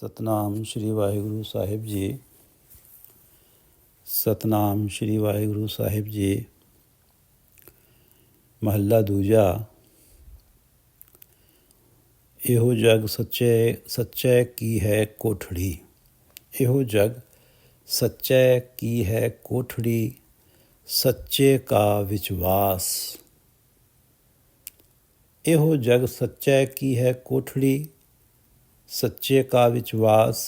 ਸਤਨਾਮ ਸ਼੍ਰੀ ਵਾਹਿਗੁਰੂ ਸਾਹਿਬ ਜੀ। ਸਤਨਾਮ ਸ਼੍ਰੀ ਵਾਹਿਗੁਰੂ ਸਾਹਿਬ ਜੀ। ਮਹੱਲਾ ਦੂਜਾ। ਇਹੋ ਜਗ ਸੱਚੈ ਕੀ ਹੈ ਕੋਠੜੀ। ਇਹੋ ਜਗ ਸੱਚੈ ਕੀ ਹੈ ਕੋਠੜੀ, ਸੱਚੇ ਕਾ ਵਿਚਵਾਸ। ਇਹੋ ਜਗ ਸੱਚੈ ਕੀ ਹੈ ਕੋਠੜੀ, ਸੱਚੇ ਕਾ ਵਿਚਵਾਸ।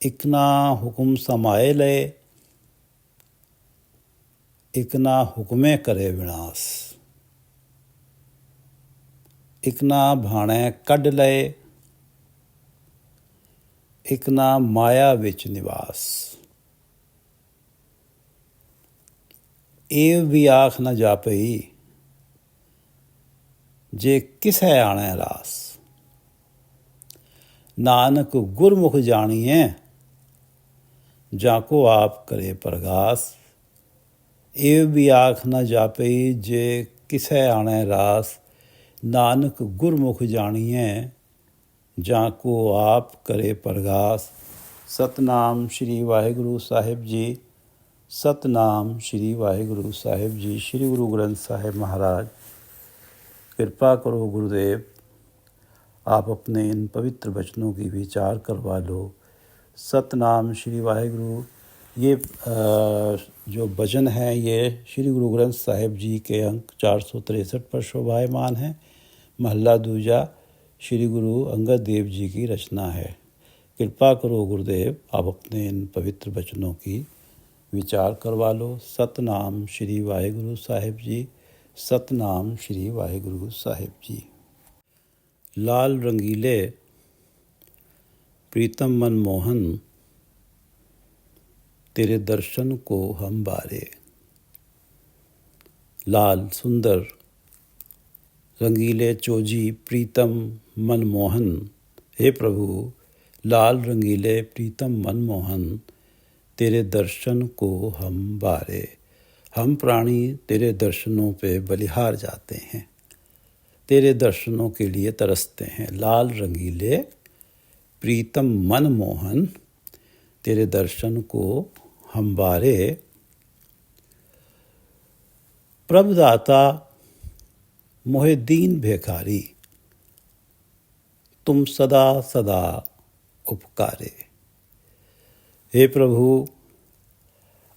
ਇਕ ਨਾ ਹੁਕਮ ਸਮਾਏ ਲਏ, ਇਕ ਨਾ ਹੁਕਮੇ ਕਰੇ ਵਿਨਾਸ਼। ਇਕ ਨਾ ਭਾਣੈ ਕੱਢ ਲਏ, ਇਕ ਨਾ ਮਾਇਆ ਵਿੱਚ ਨਿਵਾਸ। ਇਹ ਵੀ ਆਖ ਨਾ ਜਾਪਈ, ਜੇ ਕਿਸੈ ਆਣੈ ਰਾਸ। ਨਾਨਕ ਗੁਰਮੁਖ ਜਾਣੀਐ, ਜਾਂ ਕੋ ਆਪ ਕਰੇ ਪ੍ਰਗਾਸ। ਇਹ ਵੀ ਆਖ ਨਾ ਜਾਪਈ, ਜੇ ਕਿਸੈ ਆਣੈ ਰਾਸ। ਨਾਨਕ ਗੁਰਮੁਖ ਜਾਣੀਐ, ਜਾਂ ਕੋ ਆਪ ਕਰੇ ਪ੍ਰਗਾਸ। ਸਤਨਾਮ ਸ਼੍ਰੀ ਵਾਹਿਗੁਰੂ ਸਾਹਿਬ ਜੀ। ਸਤਨਾਮ ਸ਼੍ਰੀ ਵਾਹਿਗੁਰੂ ਸਾਹਿਬ ਜੀ। श्री गुरु ग्रंथ साहिब महाराज, कृपा करो गुरुदेव, आप अपने इन पवित्र वचनों की विचार करवा लो। सतनाम श्री वाहिगुरु। ये जो भजन है ये श्री गुरु ग्रंथ साहिब जी के अंक 463 पर शोभायमान है। महला दूजा श्री गुरु अंगद देव जी की रचना है। कृपा करो गुरुदेव, आप अपने इन पवित्र वचनों की विचार करवा लो। सतनाम श्री वाहिगुरु साहिब जी। सतनाम श्री वाहिगुरु साहिब जी। लाल रंगीले प्रीतम मनमोहन, तेरे दर्शन को हम बारे। लाल सुंदर रंगीले चोजी प्रीतम मनमोहन, हे प्रभु लाल रंगीले प्रीतम मनमोहन, तेरे दर्शन को हम बारे। हम प्राणी तेरे दर्शनों पे बलिहार जाते हैं, तेरे दर्शनों के लिए तरसते हैं। लाल रंगीले प्रीतम मनमोहन, तेरे दर्शन को हम बारे। प्रभुदाता मोहे दीन भिखारी, तुम सदा सदा उपकारे। हे प्रभु,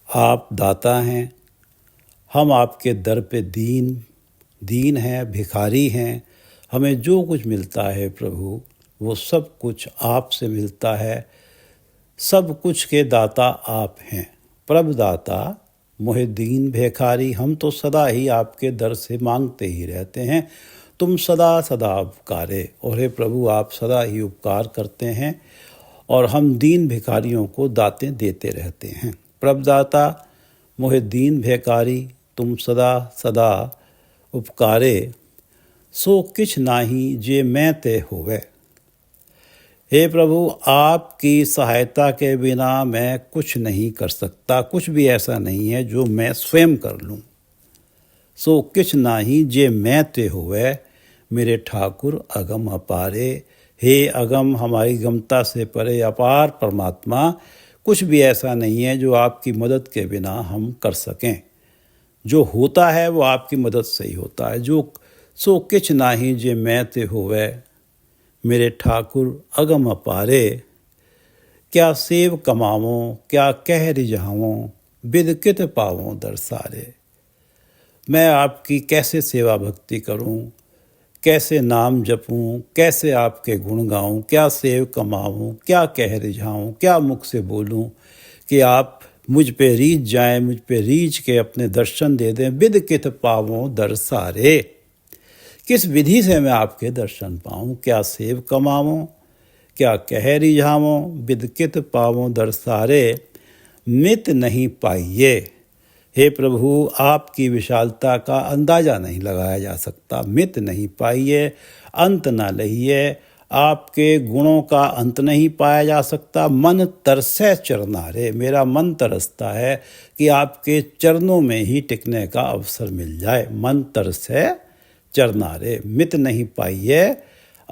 आप दाता हैं, हम आपके दर पे दीन हैं, भिखारी हैं। हमें जो कुछ मिलता है प्रभु, वो सब कुछ आपसे मिलता है। सब कुछ के दाता आप हैं। प्रभु दाता मोहे दीन भिखारी, हम तो सदा ही आपके दर से मांगते ही रहते हैं। तुम सदा सदा उपकारे, और हे प्रभु आप सदा ही उपकार करते हैं और हम दीन भिखारियों को दातें देते रहते हैं। प्रभुदाता मोहे दीन भिखारी, तुम सदा सदा उपकारे। सो किछ नाही जे मैं ते होवे। हे प्रभु, आपकी सहायता के बिना मैं कुछ नहीं कर सकता। कुछ भी ऐसा नहीं है जो मैं स्वयं कर लूँ। सो किछ नाही जे मैं ते होवे, मेरे ठाकुर अगम अपारे। हे अगम, हमारी गमता से परे अपार परमात्मा, कुछ भी ऐसा नहीं है जो आपकी मदद के बिना हम कर सकें। जो होता है वो आपकी मदद से ही होता है। जो सो किछ नाही जे मैं ते होवे, मेरे ठाकुर अगम अपारे। क्या सेव कमावों, क्या कह रिझावों, बिद कित पावों दरसारे। मैं आपकी कैसे सेवा भक्ति करूं, कैसे नाम जपूं, कैसे आपके गुण गाऊं, क्या सेव कमाऊं, क्या कह रिझाऊं, क्या मुख से बोलूं कि आप मुझ पे रीझ जाएं, मुझ पे रीझ के अपने दर्शन दे दें। बिद कित पावों दरसारे। किस विधि से मैं आपके दर्शन पाऊं, क्या सेव कमाऊं, क्या कह रिझाऊं, बिद कित पावों दरसारे। मित नहीं पाइए। हे प्रभु, आपकी विशालता का अंदाज़ा नहीं लगाया जा सकता। मित नहीं पाइए, अंत न लहिए। आपके गुणों का अंत नहीं पाया जा सकता। मन तरसै चरनारे, मेरा मन तरसता है कि आपके चरणों में ही टिकने का अवसर मिल जाए। मन तरसै चरनारे। मित नहीं पाइए,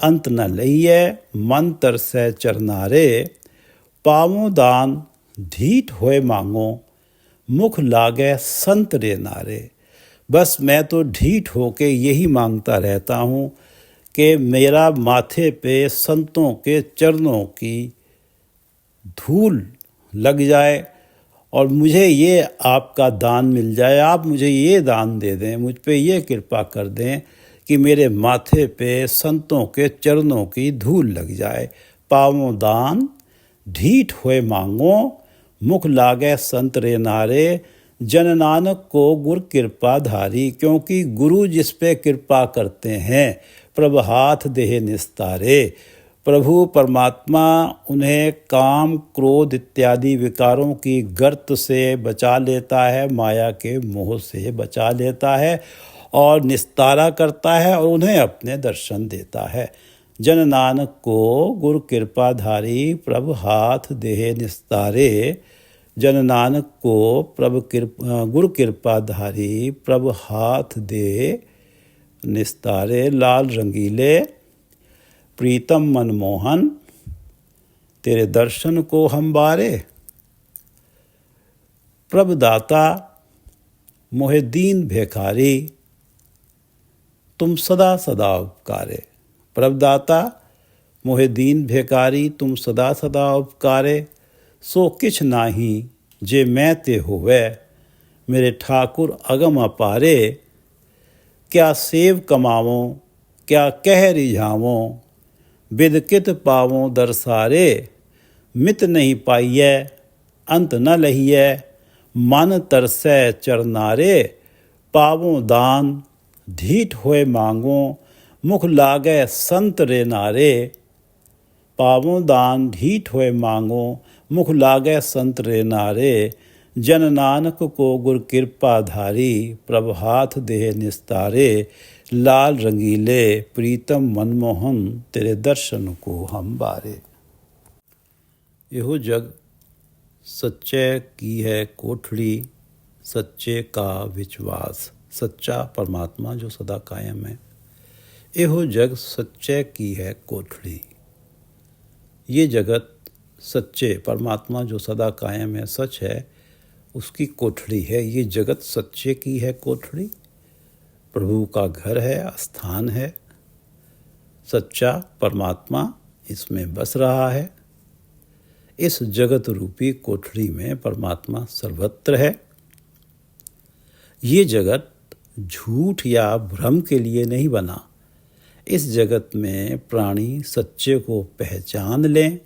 अंत न लइए मन तरसै चरनारे। पावों दान ढीठ होए मांगो मुख लागे संत रे नारे। बस मैं तो ढीठ होके यही मांगता रहता हूँ कि मेरा माथे पे संतों के चरणों की धूल लग जाए और मुझे ये आपका दान मिल जाए। आप मुझे ये दान दे दें, मुझ पे ये कृपा कर दें कि मेरे माथे पे संतों के चरणों की धूल लग जाए। पावों दान ढीठ होए मांगो मुख लागे संत रे नारे। जन नानक को गुर कृपा धारी। क्योंकि गुरु जिस पे कृपा करते हैं प्रभ हाथ देह निस्तारे। प्रभु परमात्मा उन्हें काम क्रोध इत्यादि विकारों की गर्त से बचा लेता है, माया के मोह से बचा लेता है और निस्तारा करता है और उन्हें अपने दर्शन देता है। जन नानक को गुर कृपाधारी प्रभु हाथ देह निस्तारे। जन नानक को गुर कृपाधारी प्रभु हाथ दे निस्तारे। लाल रंगीले प्रीतम मनमोहन तेरे दर्शन को हम बारे। प्रभु दाता मोहे दीन भिखारी तुम सदा सदा उपकारे। प्रभु दाता मोहे दीन भिखारी तुम सदा सदा उपकारे। सो किछ नाही जे मैं ते होवे मेरे ठाकुर अगम अपारे। क्या सेव कमावों क्या कह रिझावों बिदकित पावों दरसारे। मित नहीं पाइयै अंत न लहियै मन तरसै चरनारे। पावों दान ढीठ होए मांगो मुख लागे संत रे नारे। पावों दान ढीठ होए मांगो मुख लागे संत रे नारे। जन नानक को गुर कृपा धारी प्रभ हाथ देह निस्तारे। लाल रंगीले प्रीतम मनमोहन तेरे दर्शन को हम बारे। यहो जग सच्चे की है कोठड़ी सच्चे का विश्वास। सच्चा परमात्मा जो सदा कायम है। यहो जग सच्चे की है कोठड़ी। ये जगत सच्चे परमात्मा जो सदा कायम है, सच है, उसकी कोठड़ी है। ये जगत सच्चे की है कोठड़ी। प्रभु का घर है, स्थान है। सच्चा परमात्मा इसमें बस रहा है। इस जगत रूपी कोठड़ी में परमात्मा सर्वत्र है। ये जगत झूठ या भ्रम के लिए नहीं बना। इस जगत में प्राणी सच्चे को पहचान लें,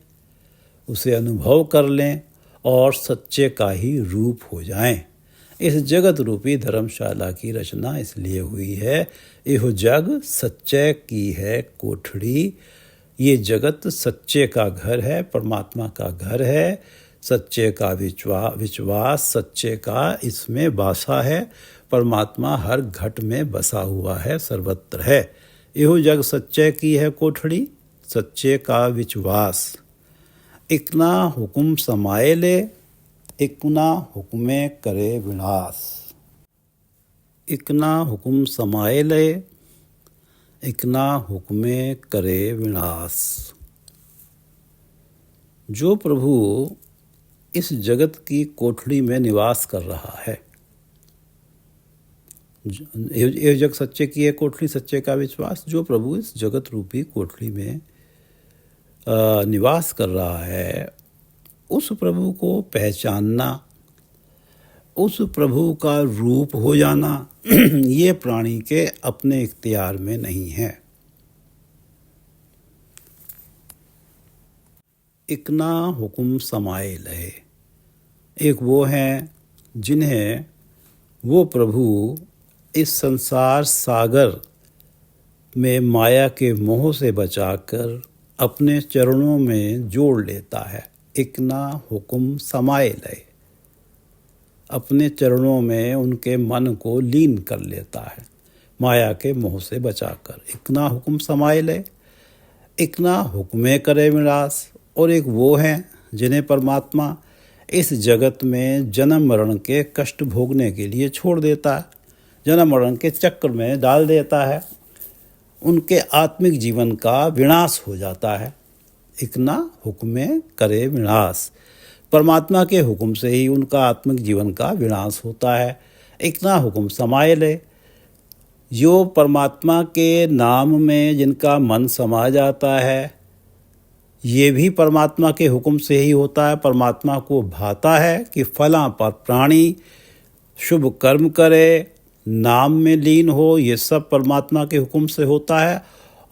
उसे अनुभव कर लें और सच्चे का ही रूप हो जाएं। इस जगत रूपी धर्मशाला की रचना इसलिए हुई है। यह जग सच्चे की है कोठड़ी। ये जगत सच्चे का घर है, परमात्मा का घर है। सच्चे का विश्वास सच्चे का इसमें वासा है। परमात्मा हर घट में बसा हुआ है, सर्वत्र है। यह जग सच्चे की है कोठड़ी सच्चे का विश्वास। इकना हुकुम समाये ले इकना हुक्मे करे विनाश। इकना हुकुम समाये ले इकना हुक्मे करे विनाश। जो प्रभु इस जगत की कोठड़ी में निवास कर रहा है, यह जग सच्चे की है कोठड़ी सच्चे का विश्वास। जो प्रभु इस जगत रूपी कोठड़ी में निवास कर रहा है, उस प्रभु को पहचानना, उस प्रभु का रूप हो जाना ये प्राणी के अपने इख्तियार में नहीं है। इकना हुकुम समाये लहे। एक वो हैं जिन्हें वो प्रभु इस संसार सागर में माया के मोह से बचाकर अपने चरणों में जोड़ लेता है। इकना हुकुम समाये लहे, अपने चरणों में उनके मन को लीन कर लेता है माया के मोह से बचाकर। इकना हुकुम समाये लहे इकना हुक्मे करे विनाश। और एक वो हैं जिन्हें परमात्मा इस जगत में जन्म मरण के कष्ट भोगने के लिए छोड़ देता है, जन्म मरण के चक्र में डाल देता है। उनके आत्मिक जीवन का विनाश हो जाता है। इकना हुक्मे करे विनाश, परमात्मा के हुक्म से ही उनका आत्मिक जीवन का विनाश होता है। इकना हुक्म समाये ले, जो परमात्मा के नाम में जिनका मन समा जाता है, ये भी परमात्मा के हुक्म से ही होता है। परमात्मा को भाता है कि फला पर प्राणी शुभ कर्म करे, नाम में लीन हो, ये सब परमात्मा के हुक्म से होता है।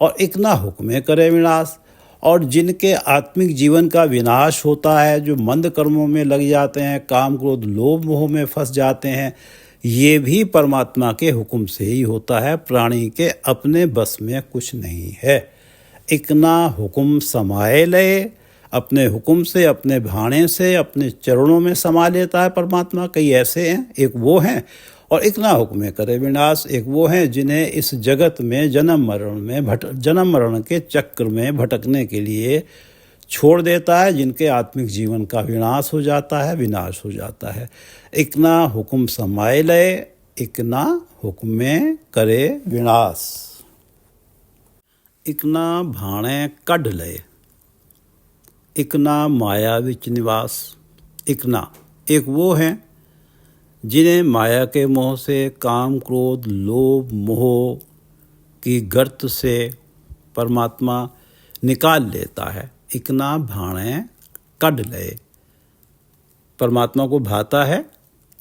और इकना हुक्मे करे विनाश, और जिनके आत्मिक जीवन का विनाश होता है, जो मंद कर्मों में लग जाते हैं, काम क्रोध लोभ मोह में फंस जाते हैं, ये भी परमात्मा के हुक्म से ही होता है। प्राणी के अपने बस में कुछ नहीं है। इकना हुक्म समाये ले, अपने हुक्म से, अपने भाणे से, अपने चरणों में समा लेता है परमात्मा। कई ऐसे हैं, एक वो हैं। और इकना हुक्म करे विनाश, एक वो हैं जिन्हें इस जगत में जन्म मरण के चक्र में भटकने के लिए छोड़ देता है, जिनके आत्मिक जीवन का विनाश हो जाता है। इकना हुक्म समाये ले, इकना हुक्मे करे विनाश। इकना भाणे कढ़ ले, इकना माया विच निवास। इकना एक वो हैं जिन्हें माया के मोह से, काम क्रोध लोभ मोह की गर्त से परमात्मा निकाल लेता है। इकना भाणे कढ़ ले, परमात्मा को भाता है,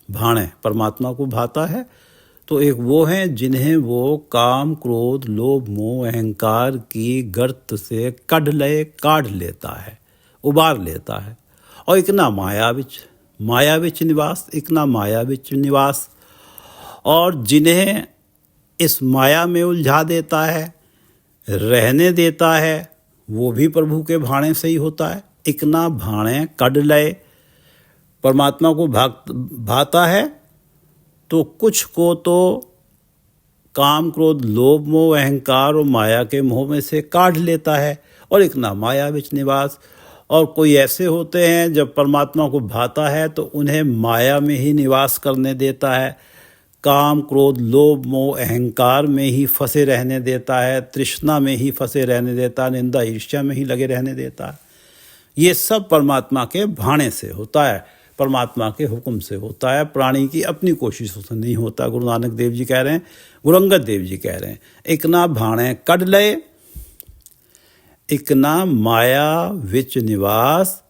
भाणे परमात्मा को भाता है। तो एक वो हैं जिन्हें वो काम क्रोध लोभ मोह अहंकार की गर्त से काढ़ लेता है, उबार लेता है। और इकना माया विच निवास, इकना माया विच निवास, और जिन्हें इस माया में उलझा देता है, रहने देता है, वो भी प्रभु के भाणे से ही होता है। इकना भाणे कढ़ ले, परमात्मा को भाता है तो कुछ को तो काम क्रोध लोभ मोह अहंकार और माया के मोह में से काढ़ लेता है। और इकना माया विच निवास, और कोई ऐसे होते हैं जब परमात्मा को भाता है तो उन्हें माया में ही निवास करने देता है, काम क्रोध लोभ मोह अहंकार में ही फंसे रहने देता है, तृष्णा में ही फंसे रहने देता है, निंदा ईर्ष्या में ही लगे रहने देता है। ये सब परमात्मा के भाणे से होता है, परमात्मा के हुक्म से होता है, प्राणी की अपनी कोशिशों से नहीं होता। गुरु नानक देव जी कह रहे हैं, गुरु अंगद देव जी कह रहे हैं, इकना भाणे कढ़ ले, इकना माया विच निवास,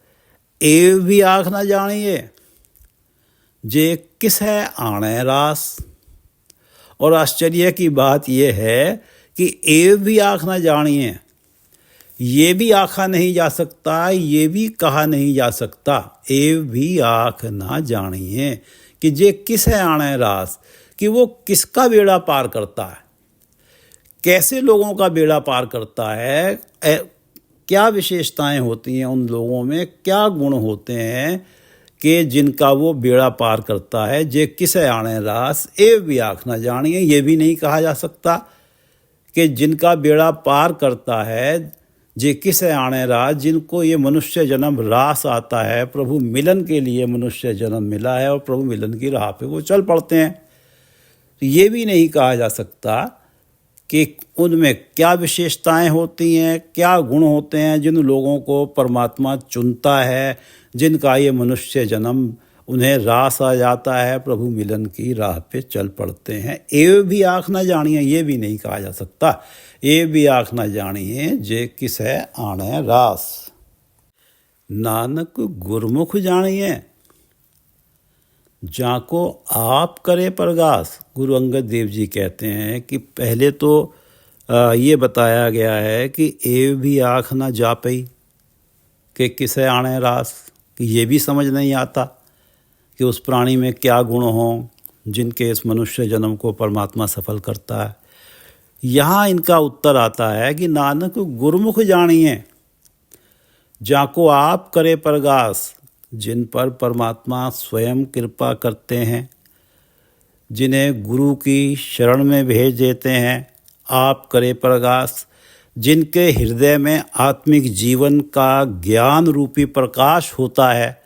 एव भी आख ना जानिए, जे किस है आणे रास। और आश्चर्य की बात यह है कि एव भी आख ना जानिए, ये भी आखा नहीं जा सकता, ये भी कहा नहीं जा सकता, एव भी आख ना जानिए कि जे किस है आणे रास, कि वो किसका बेड़ा पार करता है, कैसे लोगों का बेड़ा पार करता है, क्या विशेषताएं होती हैं उन लोगों में, क्या गुण होते हैं कि जिनका वो बेड़ा पार करता है। जे किसे आणे रास, एव भी आख ना जानिए, ये भी नहीं कहा जा सकता कि जिनका बेड़ा पार करता है, जे किसे आणे रास, जिनको ये मनुष्य जन्म रास आता है, प्रभु मिलन के लिए मनुष्य जन्म मिला है और प्रभु मिलन की राह पे वो चल पड़ते हैं। तो ये भी नहीं कहा जा सकता कि उनमें क्या विशेषताएं होती हैं, क्या गुण होते हैं जिन लोगों को परमात्मा चुनता है, जिनका ये मनुष्य जन्म उन्हें रास आ जाता है, प्रभु मिलन की राह पे चल पड़ते हैं। एव भी आँख ना जानिए, ये भी नहीं कहा जा सकता, एव भी आँख ना जानिए जे किस है आणे रास। नानक गुरमुख जानिए, जाको आप करे प्रगास। गुरु अंगद देव जी कहते हैं कि पहले तो ये बताया गया है कि एव भी आँख ना जा पई कि किसे आणे रास, कि ये भी समझ नहीं आता कि उस प्राणी में क्या गुण हों जिनके इस मनुष्य जन्म को परमात्मा सफल करता है। यहाँ इनका उत्तर आता है कि नानक गुरमुख जानिए, जाको आप करे प्रगास, जिन पर परमात्मा स्वयं कृपा करते हैं, जिन्हें गुरु की शरण में भेज देते हैं। आप करे प्रगास, जिनके हृदय में आत्मिक जीवन का ज्ञान रूपी प्रकाश होता है,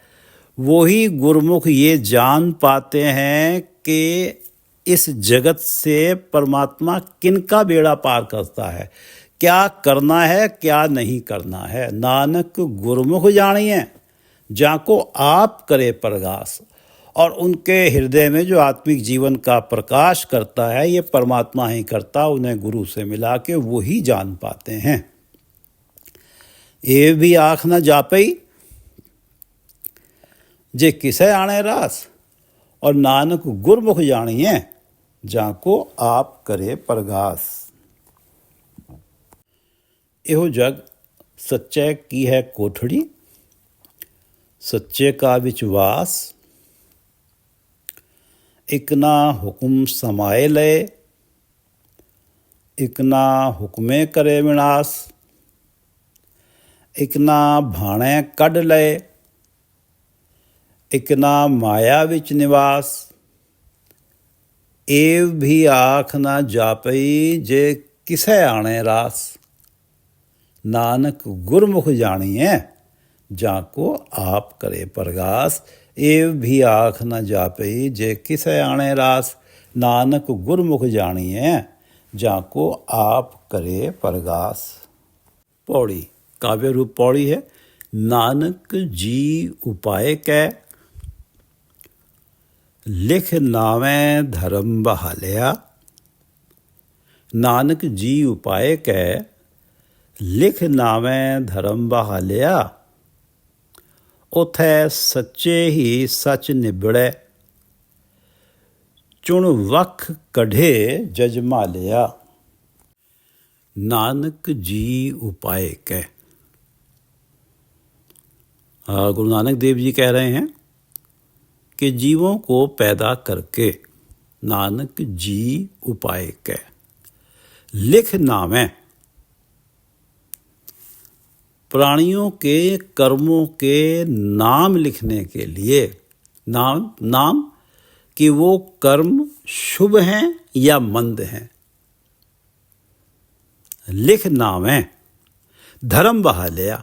वो ही गुरुमुख ये जान पाते हैं कि इस जगत से परमात्मा किनका बेड़ा पार करता है, क्या करना है क्या नहीं करना है। नानक गुरमुख जानिए जाको आप करे प्रगास। और उनके हृदय में जो आत्मिक जीवन का प्रकाश करता है ये परमात्मा ही करता, उन्हें गुरु से मिला के वो ही जान पाते हैं। ये भी आँख न जापई जे किसे आने रास। और नानक गुरमुख जानिए जाको आप करे प्रगास। एहो जग सच्चे की है कोठड़ी, सच्चे का विश्वास। इक ना हुक्म समाए लय, इक ना हुक्मे करे विनाश। इक ना भाणे कढ लय, इक ना माया विच निवास। एव भी आख ना जापई जे किसे आने रास। नानक गुरमुख जानिए जाको आप करे प्रगास। एव भी आख न जापई जे किसे आने रास। नानक गुरमुख जानिए जाको आप करे प्रगास। पौड़ी काव्य रूप पौड़ी है। नानक जी उपाय कै, लिख नावें धर्म बहालिया। नानक जी उपाय कै, लिख नावें धर्म बहालिया। उथै सच्चे ही सच निबड़े, चुन वख कढ़े जजमालिया। नानक जी उपाय कै। गुरु नानक देव जी कह रहे हैं कि जीवों को पैदा करके नानक जी उपाय कै, लिख नावें। प्राणियों के कर्मों के नाम लिखने के लिए, नाम कि वो कर्म शुभ हैं या मंद हैं। लिख नावें धर्म बहालिया।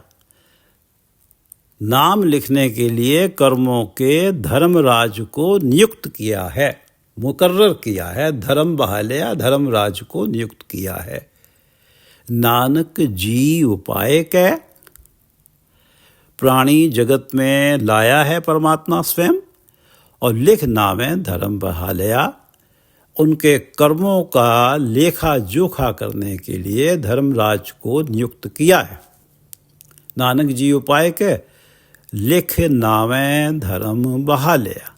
नाम लिखने के लिए कर्मों के धर्मराज को नियुक्त किया है, मुकर्रर किया है। धर्म बहालिया धर्मराज को नियुक्त किया है। नानक जी उपाय कै, प्राणी जगत में लाया है परमात्मा स्वयं। और लिख नावें धर्म बहालिया, उनके कर्मों का लेखा जोखा करने के लिए धर्मराज को नियुक्त किया है। नानक जी उपाय कै, लिख नावें धर्म बहालिया।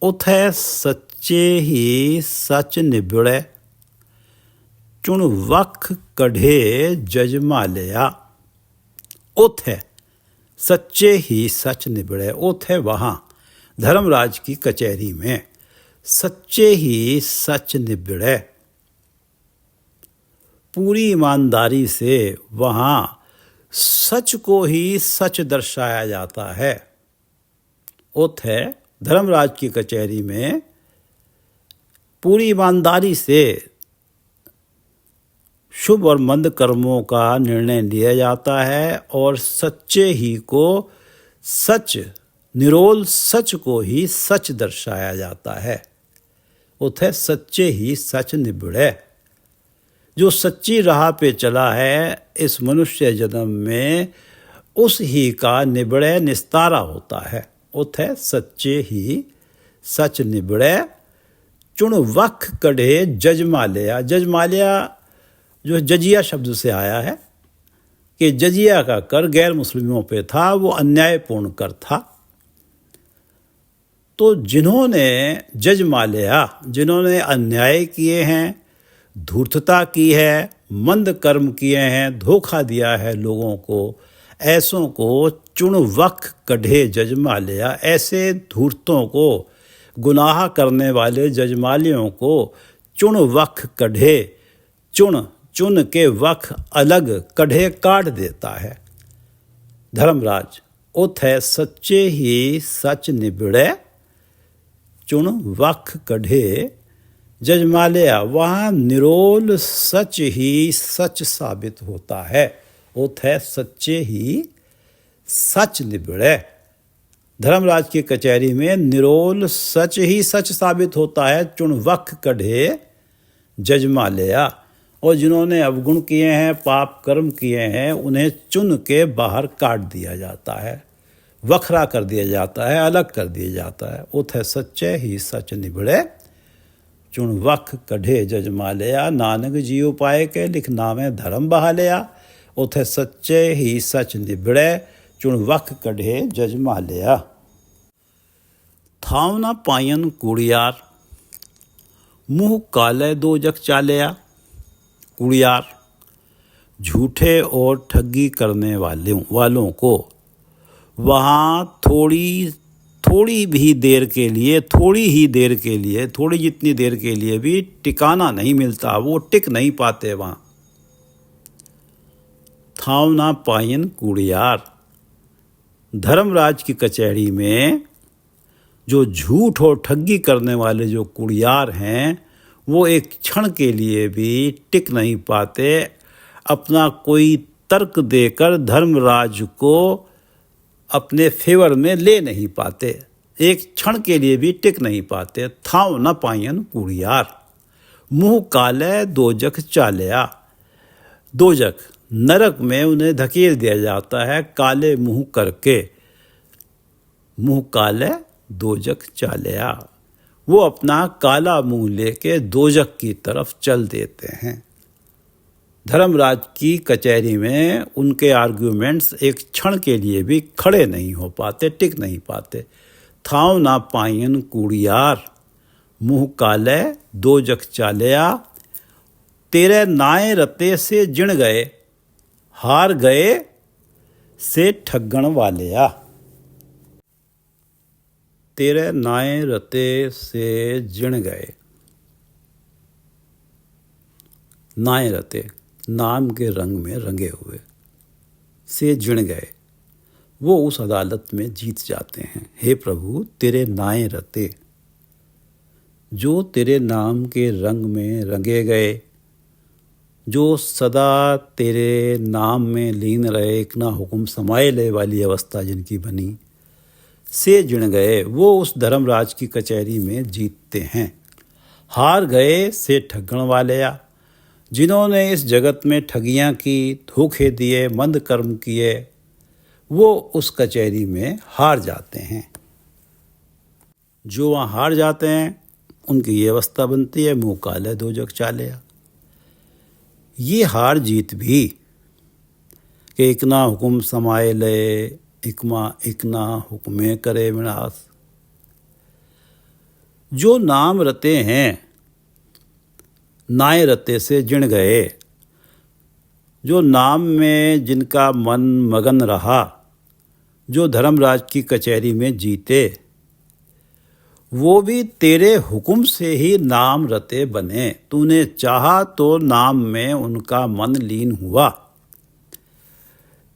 उथै सच्चे ही सच निबड़े, चुन वख कढ़े जजमालिया। उथै सच्चे ही सच निबड़े। उथै वहाँ धर्मराज की कचहरी में सच्चे ही सच निबड़े। पूरी ईमानदारी से वहाँ सच को ही सच दर्शाया जाता है। उथै धर्मराज की कचहरी में पूरी ईमानदारी से शुभ और मंद कर्मों का निर्णय लिया जाता है और सच्चे ही को सच, निरोल सच को ही सच दर्शाया जाता है। उथै सच्चे ही सच निबड़े। जो सच्ची राह पे चला है इस मनुष्य जन्म में, उस ही का निबड़े निस्तारा होता है। उथै सच्चे ही सच निबड़े, चुन वख कढ़े जजमालिया। जजमालिया जो जजिया शब्द से आया है कि जजिया का कर गैर मुस्लिमों पे था, वो अन्यायपूर्ण कर था। तो जिन्होंने जजमालिया, जिन्होंने अन्याय किए हैं, धूर्तता की है, मंद कर्म किए हैं, धोखा दिया है लोगों को, ऐसों को चुन वख कढ़े जजमालिया। ऐसे धूर्तों को, गुनाह करने वाले जजमालियों को चुन वख कढ़े, चुन के वख अलग, कढ़े काट देता है धर्मराज। उथै सच्चे ही सच निबड़े, चुन वख कढ़े जजमालिया। वहाँ निरोल सच ही सच साबित होता है। उथै सच्चे ही सच निबड़े। धर्मराज की कचहरी में निरोल सच ही सच साबित होता है। चुन वख कढ़े जजमालया। और जिन्होंने अवगुण किए हैं, पाप कर्म किए हैं, उन्हें चुन के बाहर काट दिया जाता है, वखरा कर दिया जाता है, अलग कर दिया जाता है। उथ सच्चे ही सच निबड़े चुन वख कढ़े जजमालया। नानक जी उपाय के लिख नामे धर्म बहालया। उथ सच्चे ही सच निबड़े चुन वख कढ़े जजमालया। थाव ना पायन कूड़ियार मुँह काले दो जग चालया। कूड़ियार झूठे और ठगी करने वालों को वहाँ थोड़ी ही देर के लिए, थोड़ी जितनी देर के लिए भी टिकाना नहीं मिलता, वो टिक नहीं पाते वहाँ। थाव ना पायन कूड़ियार। धर्मराज की कचहरी में जो झूठ और ठगी करने वाले जो कुड़ियार हैं, वो एक क्षण के लिए भी टिक नहीं पाते, अपना कोई तर्क देकर धर्मराज को अपने फेवर में ले नहीं पाते, एक क्षण के लिए भी टिक नहीं पाते। थाव न पायन कुड़ियार मुँह काले दोजख चालया। दोजख नरक में उन्हें धकेल दिया जाता है काले मुँह करके। मुँह काले दोजख चालया, वो अपना काला मुंह लेके दोजख की तरफ चल देते हैं। धर्मराज की कचहरी में उनके आर्ग्यूमेंट्स एक क्षण के लिए भी खड़े नहीं हो पाते, टिक नहीं पाते। थाव ना पायन कूड़ियार मुँह काले दोजख चालया। तेरे नाए रते से जिण गए, हार गए से ठगण वालेया। तेरे नाए रते से जिण गए। नाए रते नाम के रंग में रंगे हुए, से जिण गए, वो उस अदालत में जीत जाते हैं। हे प्रभु, तेरे नाए रते, जो तेरे नाम के रंग में रंगे गए, जो सदा तेरे नाम में लीन रहे, एक ना हुक्म समाए ले वाली अवस्था जिनकी बनी, से जिण गए, वो उस धर्मराज की कचहरी में जीतते हैं। हार गए से ठगण वालेया। जिन्होंने इस जगत में ठगियाँ की, धोखे दिए, मंद कर्म किए, वो उस कचहरी में हार जाते हैं। जो वहाँ हार जाते हैं उनकी ये अवस्था बनती है, मुँह काले दोजख चालया। ये हार जीत भी कि इकना हुक्म समाए ले, इकना हुक्मे करे विनाश। जो नाम रते हैं, नाए रते से जिण गए, जो नाम में जिनका मन मगन रहा, जो धर्मराज की कचहरी में जीते, वो भी तेरे हुक्म से ही नाम रते बने। तूने चाहा तो नाम में उनका मन लीन हुआ।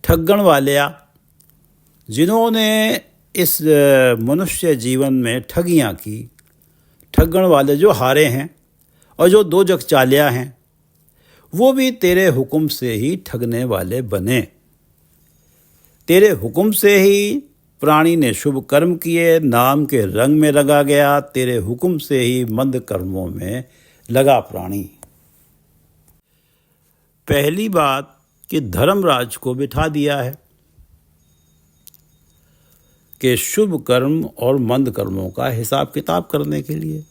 ठगण वालेया, जिन्होंने इस मनुष्य जीवन में ठगियाँ की, ठगण वाले जो हारे हैं और जो दोजख चालया हैं, वो भी तेरे हुक्म से ही ठगने वाले बने। तेरे हुक्म से ही प्राणी ने शुभ कर्म किए, नाम के रंग में रंगा गया, तेरे हुक्म से ही मंद कर्मों में लगा प्राणी। पहली बात कि धर्मराज को बिठा दिया है कि शुभ कर्म और मंद कर्मों का हिसाब किताब करने के लिए।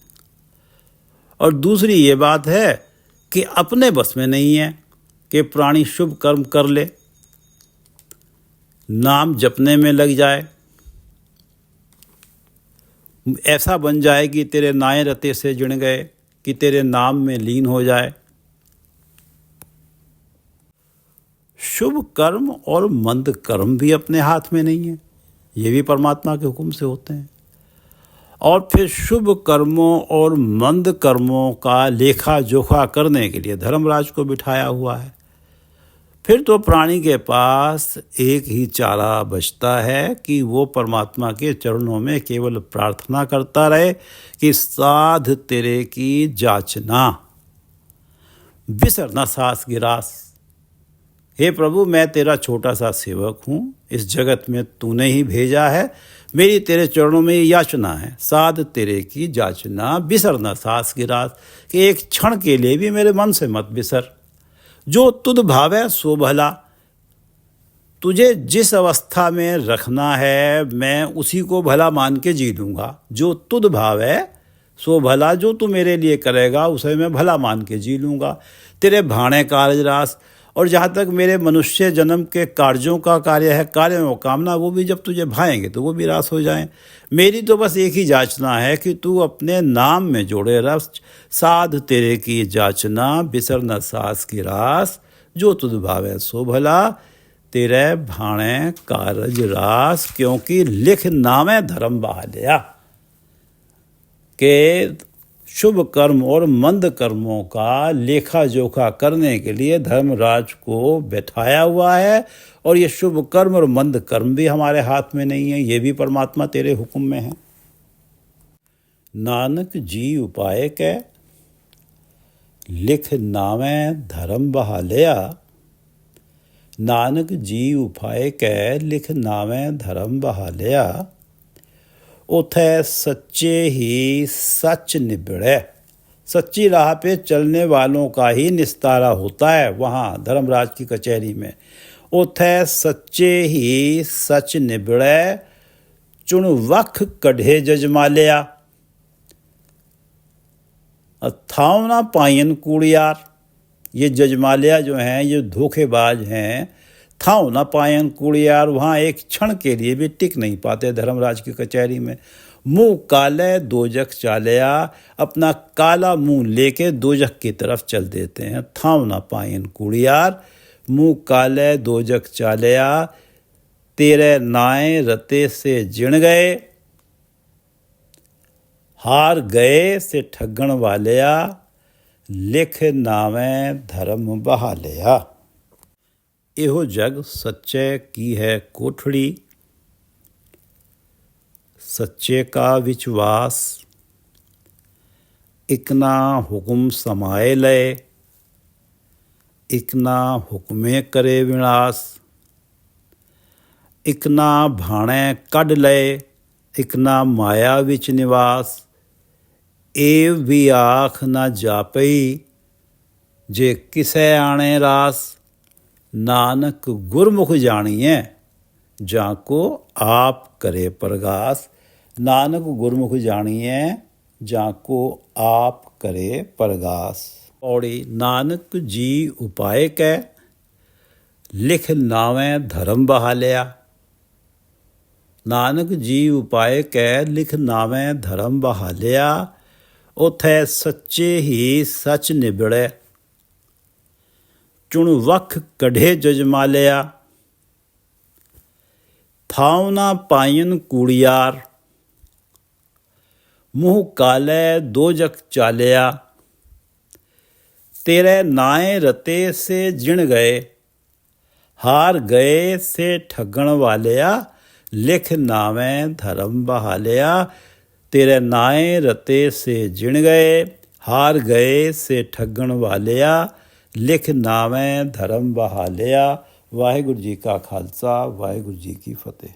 और दूसरी ये बात है कि अपने बस में नहीं है कि प्राणी शुभ कर्म कर ले, नाम जपने में लग जाए, ऐसा बन जाए कि तेरे नाए रते से जिण गए, कि तेरे नाम में लीन हो जाए। शुभ कर्म और मंद कर्म भी अपने हाथ में नहीं है, ये भी परमात्मा के हुक्म से होते हैं। और फिर शुभ कर्मों और मंद कर्मों का लेखा जोखा करने के लिए धर्मराज को बिठाया हुआ है। फिर तो प्राणी के पास एक ही चारा बचता है कि वो परमात्मा के चरणों में केवल प्रार्थना करता रहे कि साध तेरे की जाचना, बिसर न सास गिरास, हे प्रभु, मैं तेरा छोटा सा सेवक हूँ, इस जगत में तूने ही भेजा है। मेरी तेरे चरणों में याचना है, साध तेरे की जाचना, बिसर न सास की रास, कि एक क्षण के लिए भी मेरे मन से मत बिसर। जो तुध भावै सो भला, तुझे जिस अवस्था में रखना है मैं उसी को भला मान के जी लूँगा। जो तुध भावै सो भला, जो तू मेरे लिए करेगा उसे मैं भला मान के जी लूँगा। तेरे भाणे कारज रास, और जहाँ तक मेरे मनुष्य जन्म के कार्यों का कार्य है, कार्यों का कामना, वो भी जब तुझे भाएंगे तो वो भी रास हो जाएं। मेरी तो बस एक ही जाचना है कि तू अपने नाम में जोड़े रस, साध तेरे की जाचना, बिसर न सास की रास। जो तुझ भावे सो भला, तेरे भाणे कारज रास, क्योंकि लिख नामे धर्म बहालिया, के शुभ कर्म और मंद कर्मों का लेखा जोखा करने के लिए धर्मराज को बैठाया हुआ है। और ये शुभ कर्म और मंद कर्म भी हमारे हाथ में नहीं है, ये भी परमात्मा तेरे हुक्म में है। नानक जी उपाय कै, लिख नामे धर्म बहालिया। नानक जी उपाय कै, लिख नामे धर्म बहालिया। उथे सच्चे ही सच निबड़े, सच्ची राह पे चलने वालों का ही निस्तारा होता है वहाँ धर्मराज की कचहरी में। उथे सच्चे ही सच निबड़े, चुन वख कढ़े जजमालिया। अथाव ना पायन कूड़ियार, ये जजमालिया जो हैं ये धोखेबाज हैं। थाव ना पायन कूड़ियार, वहाँ एक क्षण के लिए भी टिक नहीं पाते धर्मराज की कचहरी में। मुँह काले दोजख चालिया, अपना काला मुँह लेके दोजख की तरफ चल देते हैं। थाव ना पायन कूड़ियार, मुँह काले दोजख चालिया, तेरे नाए रते से जिण गए, हार गए से ठगण वालिया, लिख नावे धर्म बहालिया। एहो जग सच्चे की है कोठड़ी, सच्चे का विश्वास, इकना हुक्म समाए लय, इकना हुक्मे करे विनाश। इकना भाणे कढ़ लय, इकना माया विच निवास। एव भी आख ना जापई, जे किसे आणे रास। नानक गुरमुख जानिए, जाको आप करे परगास। नानक गुरमुख जानिए, जाको आप करे परगास। पौड़ी। नानक जी उपाय कै, लिख नावे धर्म बहालिया। नानक जी उपाय कै, लिख नावे धर्म बहालिया। उथे सच्चे ही सच निबड़े, चुन वख कढ़े जजमालिया। थाव ना पायन कूड़ियार, मुँह काले दोजख चालिया। तेरे नाए रते से जिण गए, हार गए से ठगण वालिया। लिख नावे धर्म बहालिया। तेरे नाए रते से जिण गए, हार गए से ठगण वालिया। लिख नावे धर्म बहालिया। वाहिगुरू जी का खालसा, वाहिगुरू जी की फतेह।